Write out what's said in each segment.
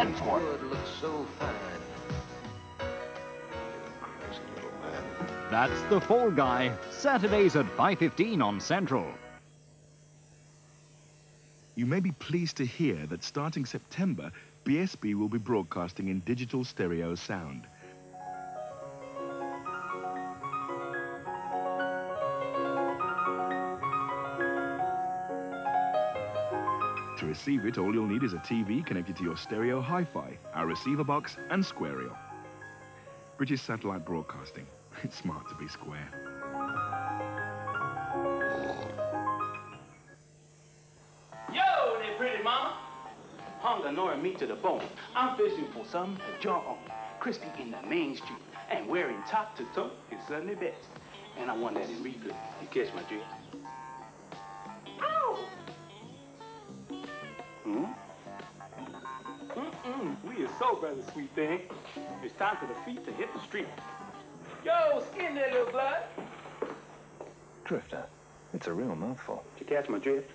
stands for. It looks so fine. Crazy little man. That's The Fall Guy, Saturdays at 5:15 on Central. You may be pleased to hear that starting September, BSB will be broadcasting in digital stereo sound. To receive it, all you'll need is a TV connected to your stereo hi-fi, our receiver box, and squareo. British Satellite Broadcasting. It's smart to be square. Yo, there, pretty mama. Hunger gnawing me to the bone. I'm fishing for something to jaw on. Crispy in the main street. And wearing top to toe is Sunday best. And I want that in replay. You catch my drift? Ow! We are so brother, sweet thing. It's time for the feet to hit the street. Yo, skin that little blood. Drifter, it's a real mouthful. Did you catch my drift?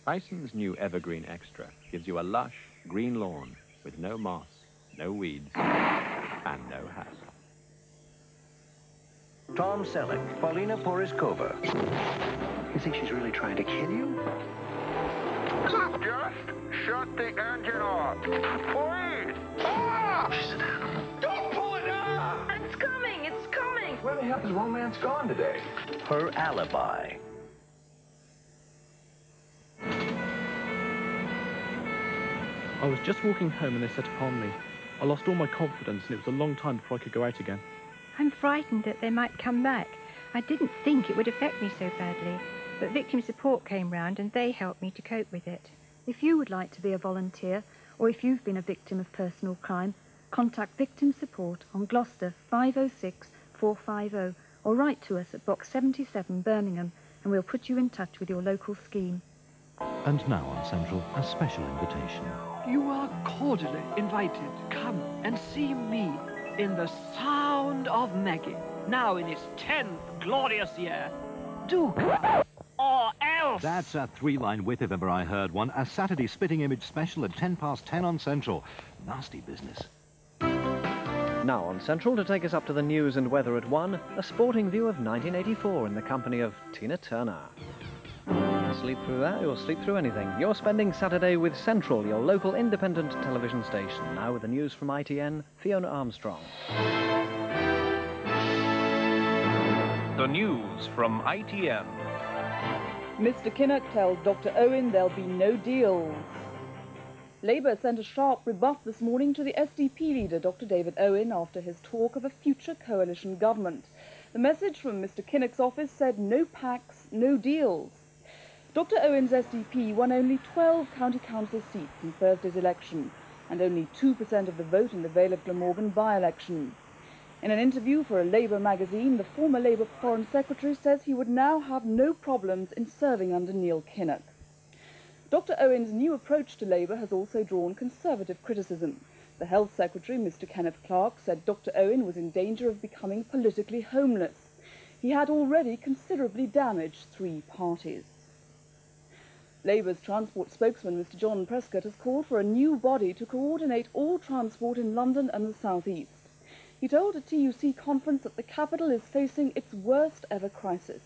Tyson's new Evergreen Extra gives you a lush, green lawn with no moss, no weeds, and no hassle. Tom Selleck, Paulina Poriskova. You think she's really trying to kill you? Just shut the engine off. Please! Ah! She's an animal. Don't pull it up! It's coming! It's coming! Where the hell has romance gone today? Her alibi. I was just walking home and they set upon me. I lost all my confidence and it was a long time before I could go out again. I'm frightened that they might come back. I didn't think it would affect me so badly, but victim support came round and they helped me to cope with it. If you would like to be a volunteer, or if you've been a victim of personal crime, contact Victim Support on Gloucester 506 450 or write to us at Box 77 Birmingham and we'll put you in touch with your local scheme. And now on Central, a special invitation. You are cordially invited. Come and see me in The Sound of Maggie, now in its 10th glorious year. Do come, or else! That's a three-line width if ever I heard one. A Saturday spitting image special at 10:10 on Central. Nasty business. Now on Central, to take us up to the news and weather at 1, a sporting view of 1984 in the company of Tina Turner. Sleep through that, you'll sleep through anything. You're spending Saturday with Central, your local independent television station. Now with the news from ITN, Fiona Armstrong. The news from ITN. Mr. Kinnock tells Dr. Owen there'll be no deals. Labour sent a sharp rebuff this morning to the SDP leader, Dr. David Owen, after his talk of a future coalition government. The message from Mr. Kinnock's office said no pacts, no deals. Dr. Owen's SDP won only 12 county council seats in Thursday's election and only 2% of the vote in the Vale of Glamorgan by-election. In an interview for a Labour magazine, the former Labour Foreign Secretary says he would now have no problems in serving under Neil Kinnock. Dr. Owen's new approach to Labour has also drawn Conservative criticism. The Health Secretary, Mr. Kenneth Clarke, said Dr. Owen was in danger of becoming politically homeless. He had already considerably damaged 3 parties. Labour's transport spokesman, Mr. John Prescott, has called for a new body to coordinate all transport in London and the South East. He told a TUC conference that the capital is facing its worst ever crisis.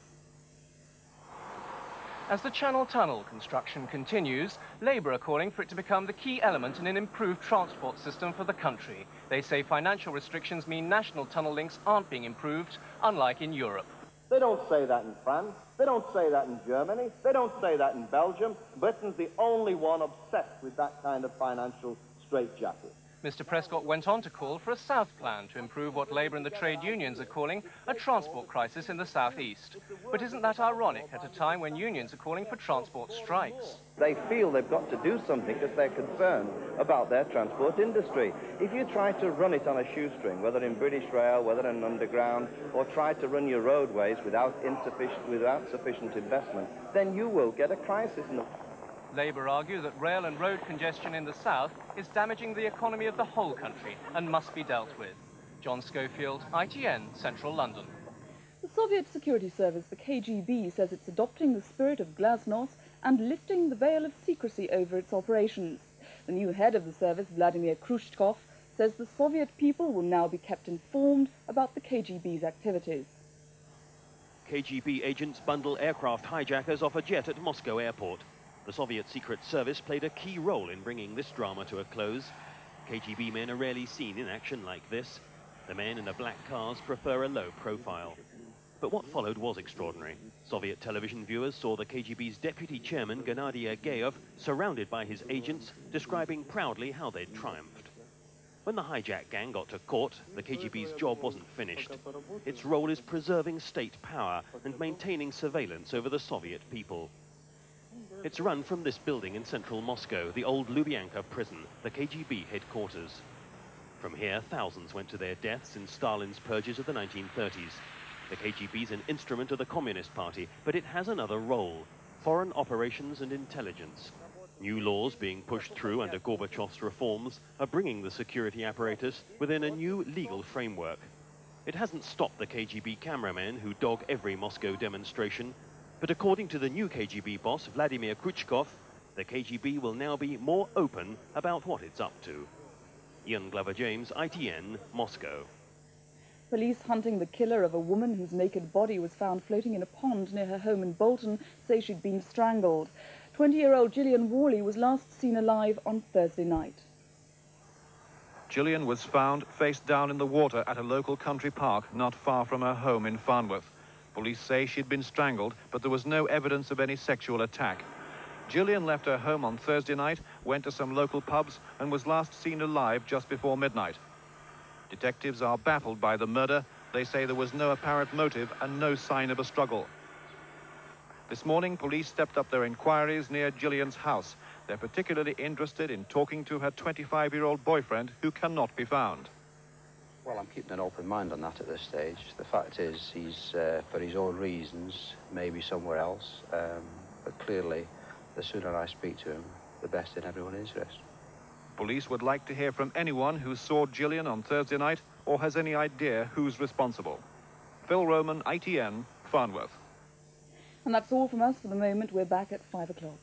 As the Channel Tunnel construction continues, Labour are calling for it to become the key element in an improved transport system for the country. They say financial restrictions mean national tunnel links aren't being improved, unlike in Europe. They don't say that in France. They don't say that in Germany. They don't say that in Belgium. Britain's the only one obsessed with that kind of financial straitjacket. Mr. Prescott went on to call for a South plan to improve what Labour and the trade unions are calling a transport crisis in the South East. But isn't that ironic at a time when unions are calling for transport strikes? They feel they've got to do something because they're concerned about their transport industry. If you try to run it on a shoestring, whether in British Rail, whether in underground, or try to run your roadways without sufficient investment, then you will get a crisis in the... Labour argue that rail and road congestion in the south is damaging the economy of the whole country and must be dealt with. John Schofield, ITN, Central London. The Soviet Security Service, the KGB, says it's adopting the spirit of glasnost and lifting the veil of secrecy over its operations. The new head of the service, Vladimir Khrushchev, says the Soviet people will now be kept informed about the KGB's activities. KGB agents bundle aircraft hijackers off a jet at Moscow airport. The Soviet Secret Service played a key role in bringing this drama to a close. KGB men are rarely seen in action like this. The men in the black cars prefer a low profile. But what followed was extraordinary. Soviet television viewers saw the KGB's deputy chairman, Gennady Agheyev, surrounded by his agents, describing proudly how they'd triumphed. When the hijack gang got to court, the KGB's job wasn't finished. Its role is preserving state power and maintaining surveillance over the Soviet people. It's run from this building in central Moscow, the old Lubyanka prison, the KGB headquarters. From here, thousands went to their deaths in Stalin's purges of the 1930s. The KGB's an instrument of the Communist Party, but it has another role: foreign operations and intelligence. New laws being pushed through under Gorbachev's reforms are bringing the security apparatus within a new legal framework. It hasn't stopped the KGB cameramen who dog every Moscow demonstration, but according to the new KGB boss, Vladimir Khrushchev, the KGB will now be more open about what it's up to. Ian Glover-James, ITN, Moscow. Police hunting the killer of a woman whose naked body was found floating in a pond near her home in Bolton say she'd been strangled. 20-year-old Gillian Worley was last seen alive on Thursday night. Gillian was found face down in the water at a local country park not far from her home in Farnworth. Police say she'd been strangled, but there was no evidence of any sexual attack. Gillian left her home on Thursday night, went to some local pubs, and was last seen alive just before midnight. Detectives are baffled by the murder. They say there was no apparent motive and no sign of a struggle. This morning, police stepped up their inquiries near Gillian's house. They're particularly interested in talking to her 25-year-old boyfriend, who cannot be found. Well, I'm keeping an open mind on that at this stage. The fact is, he's, for his own reasons, maybe somewhere else. But clearly, the sooner I speak to him, the best in everyone's interest. Police would like to hear from anyone who saw Gillian on Thursday night or has any idea who's responsible. Phil Roman, ITN, Farnworth. And that's all from us for the moment. We're back at 5 o'clock.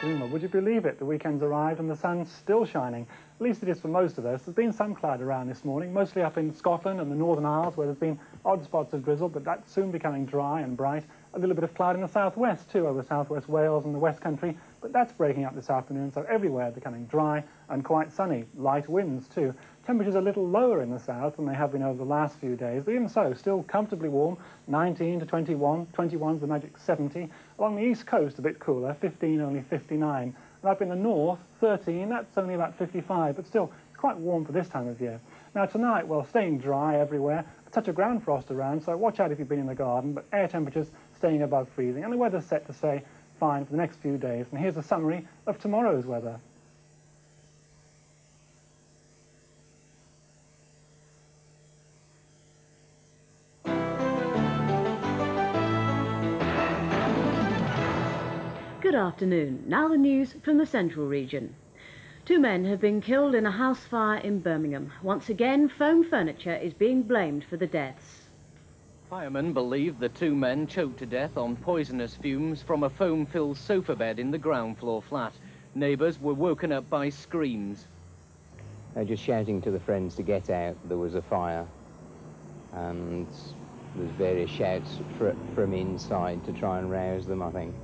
Well, would you believe it? The weekend's arrived and the sun's still shining. At least it is for most of us. There's been some cloud around this morning, mostly up in Scotland and the Northern Isles, where there's been odd spots of drizzle, but that's soon becoming dry and bright. A little bit of cloud in the southwest, too, over southwest Wales and the West Country, but that's breaking up this afternoon, so everywhere becoming dry and quite sunny. Light winds, too. Temperatures a little lower in the south than they have been over the last few days, but even so, still comfortably warm, 19 to 21, 21's the magic 70. Along the east coast, a bit cooler, 15, only 59. And up in the north, 13, that's only about 55, but still, it's quite warm for this time of year. Now tonight, well, staying dry everywhere, a touch of ground frost around, so watch out if you've been in the garden, but air temperatures staying above freezing, and the weather's set to stay fine for the next few days. And here's a summary of tomorrow's weather. Good afternoon. Now the news from the Central region. 2 men have been killed in a house fire in Birmingham. Once again, foam furniture is being blamed for the deaths. Firemen believe the 2 men choked to death on poisonous fumes from a foam-filled sofa bed in the ground floor flat. Neighbours were woken up by screams. Just shouting to the friends to get out. There was a fire, and there's various shouts from inside to try and rouse them, I think.